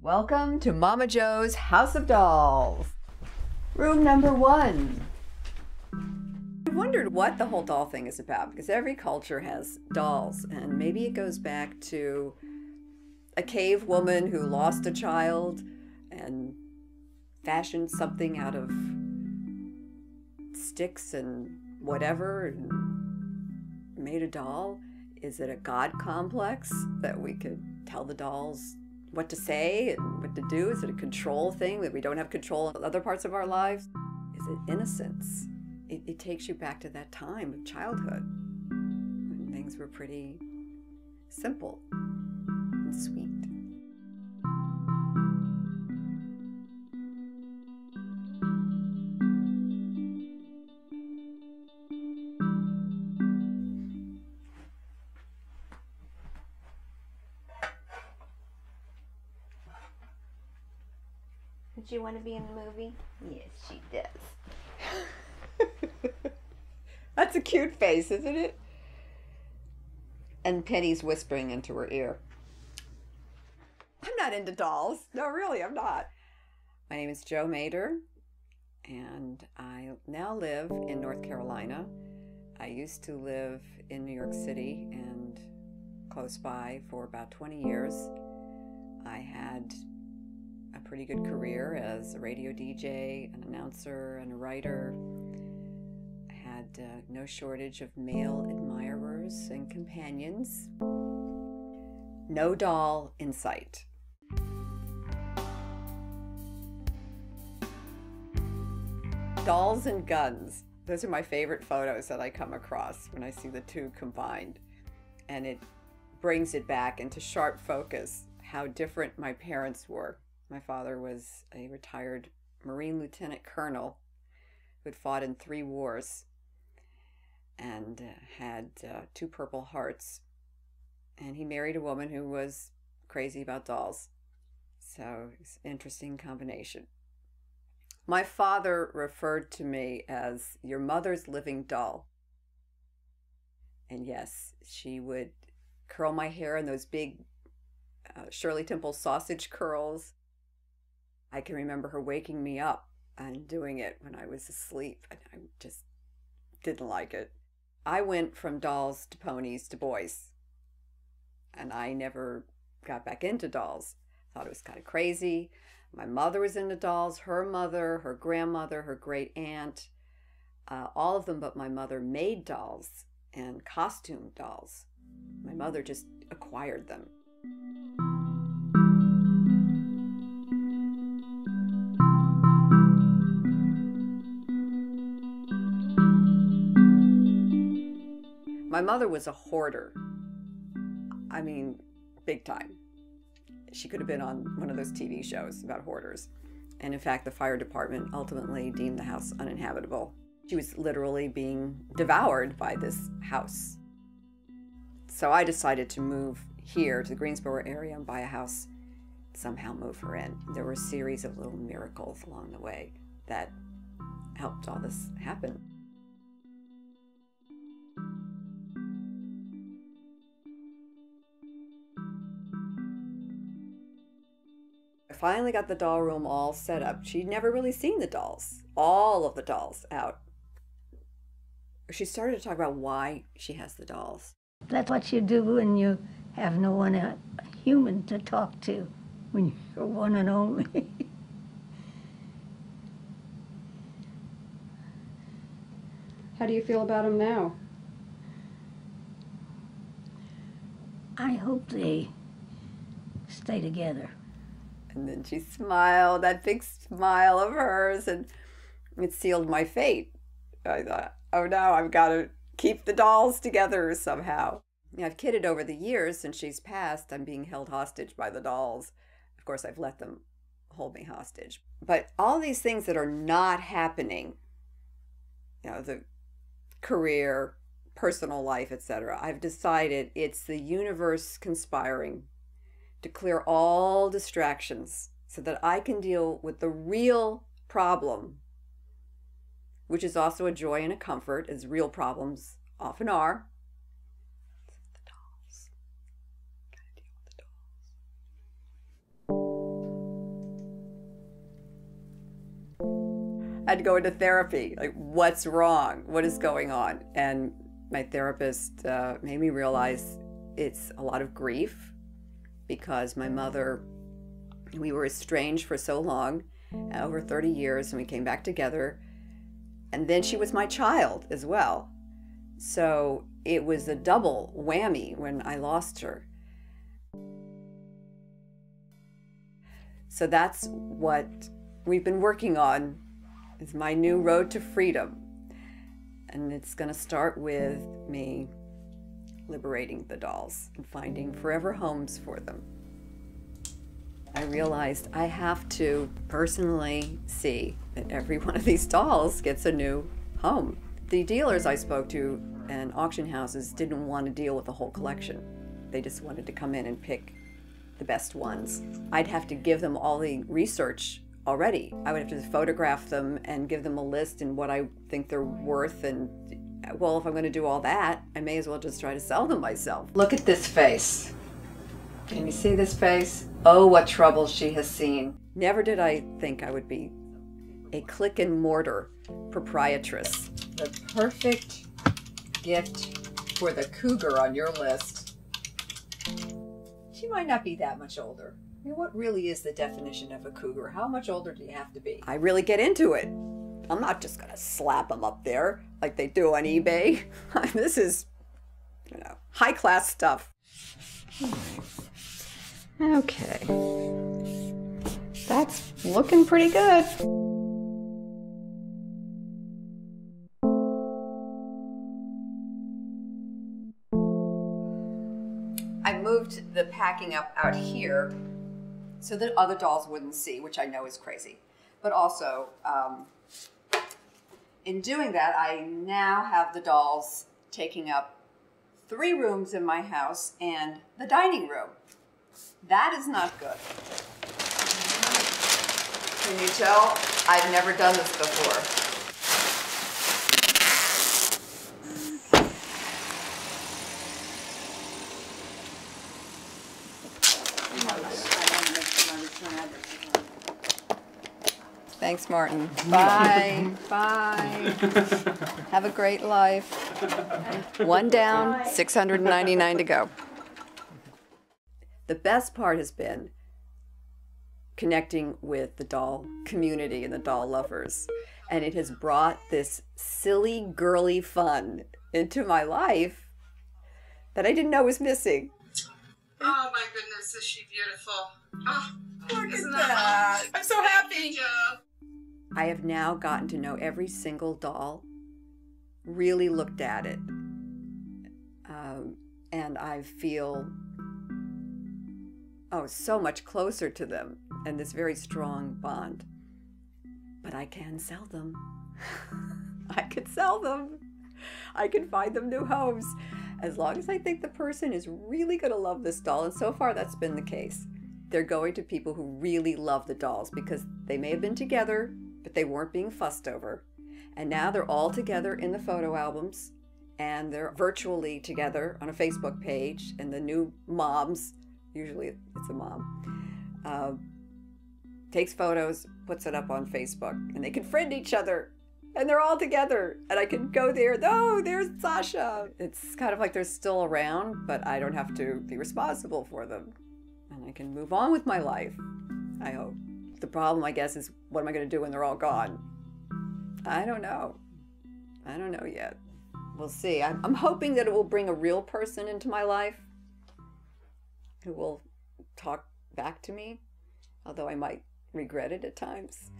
Welcome to Mama Jo's House of Dolls. Room number 1. I wondered what the whole doll thing is about, because every culture has dolls, and maybe it goes back to a cave woman who lost a child and fashioned something out of sticks and whatever and made a doll. Is it a god complex that we could tell the dolls what to say and what to do? Is it a control thing that we don't have control in other parts of our lives? Is it innocence? It takes you back to that time of childhood when things were pretty simple and sweet. Did you want to be in the movie? Yes, she does. That's a cute face, isn't it? And Penny's whispering into her ear. I'm not into dolls. No, really, I'm not. My name is Jo Maeder, and I now live in North Carolina. I used to live in New York City and close by for about 20 years. I had a pretty good career as a radio DJ, an announcer, and a writer. I had no shortage of male admirers and companions. No doll in sight. Dolls and guns. Those are my favorite photos that I come across when I see the two combined. And it brings it back into sharp focus how different my parents were. My father was a retired Marine Lieutenant Colonel who had fought in 3 wars and had 2 Purple Hearts. And he married a woman who was crazy about dolls. So it's an interesting combination. My father referred to me as your mother's living doll. And yes, she would curl my hair in those big Shirley Temple sausage curls. I can remember her waking me up and doing it when I was asleep, and I just didn't like it. I went from dolls to ponies to boys, and I never got back into dolls. Thought it was kind of crazy. My mother was into dolls, her mother, her grandmother, her great aunt, all of them but my mother made dolls and costume dolls. My mother just acquired them. My mother was a hoarder. I mean, big time. She could have been on one of those TV shows about hoarders. And in fact, the fire department ultimately deemed the house uninhabitable. She was literally being devoured by this house. So I decided to move here to the Greensboro area and buy a house, somehow move her in. There were a series of little miracles along the way that helped all this happen. I finally got the doll room all set up. She'd never really seen the dolls, all of the dolls out. She started to talk about why she has the dolls. That's what you do when you have no one, a human to talk to, when you're one and only. How do you feel about them now? I hope they stay together. And then she smiled, that big smile of hers, and it sealed my fate. I thought, oh no, I've got to keep the dolls together somehow. I've kidded over the years since she's passed. I'm being held hostage by the dolls. Of course, I've let them hold me hostage. But all these things that are not happening, the career, personal life, etc., I've decided it's the universe conspiring to clear all distractions so that I can deal with the real problem, which is also a joy and a comfort, as real problems often are. The dolls. Gotta deal with the dolls. I had to go into therapy. Like, what's wrong? What is going on? And my therapist made me realize it's a lot of grief because my mother, we were estranged for so long, over 30 years, and we came back together. And then she was my child as well. So it was a double whammy when I lost her. So that's what we've been working on, is my new road to freedom. And it's going to start with me liberating the dolls and finding forever homes for them. I realized I have to personally see that every one of these dolls gets a new home. The dealers I spoke to and auction houses didn't want to deal with the whole collection. They just wanted to come in and pick the best ones. I'd have to give them all the research already. I would have to photograph them and give them a list and what I think they're worth. And well, if I'm going to do all that, I may as well just try to sell them myself. Look at this face. Can you see this face? Oh, what trouble she has seen. Never did I think I would be a click and mortar proprietress. The perfect gift for the cougar on your list. She might not be that much older. I mean, what really is the definition of a cougar? How much older do you have to be? I really get into it. I'm not just gonna slap them up there like they do on eBay. This is, high class stuff. Okay. That's looking pretty good. I moved the packing up out here so that other dolls wouldn't see, which I know is crazy. But also, in doing that, I now have the dolls taking up 3 rooms in my house and the dining room. That is not good. Can you tell? I've never done this before. Thanks, Martin. Bye. Bye. Have a great life. 1 down, 699 to go. The best part has been connecting with the doll community and the doll lovers. And it has brought this silly, girly fun into my life that I didn't know was missing. Oh my goodness, is she beautiful? Oh, Look at that. I'm so happy. I have now gotten to know every single doll, really looked at it, and I feel, so much closer to them and this very strong bond. But I can sell them. I could sell them. I can find them new homes. As long as I think the person is really going to love this doll, and so far that's been the case. They're going to people who really love the dolls because they may have been together, but they weren't being fussed over. And now they're all together in the photo albums, and they're virtually together on a Facebook page, and the new moms, usually it's a mom, takes photos, puts it up on Facebook, and they can friend each other, and they're all together, and I can go there, oh, there's Sasha. It's kind of like they're still around, but I don't have to be responsible for them, and I can move on with my life, I hope. The problem, I guess, is what am I going to do when they're all gone? I don't know. I don't know yet. We'll see. I'm hoping that it will bring a real person into my life who will talk back to me, although I might regret it at times.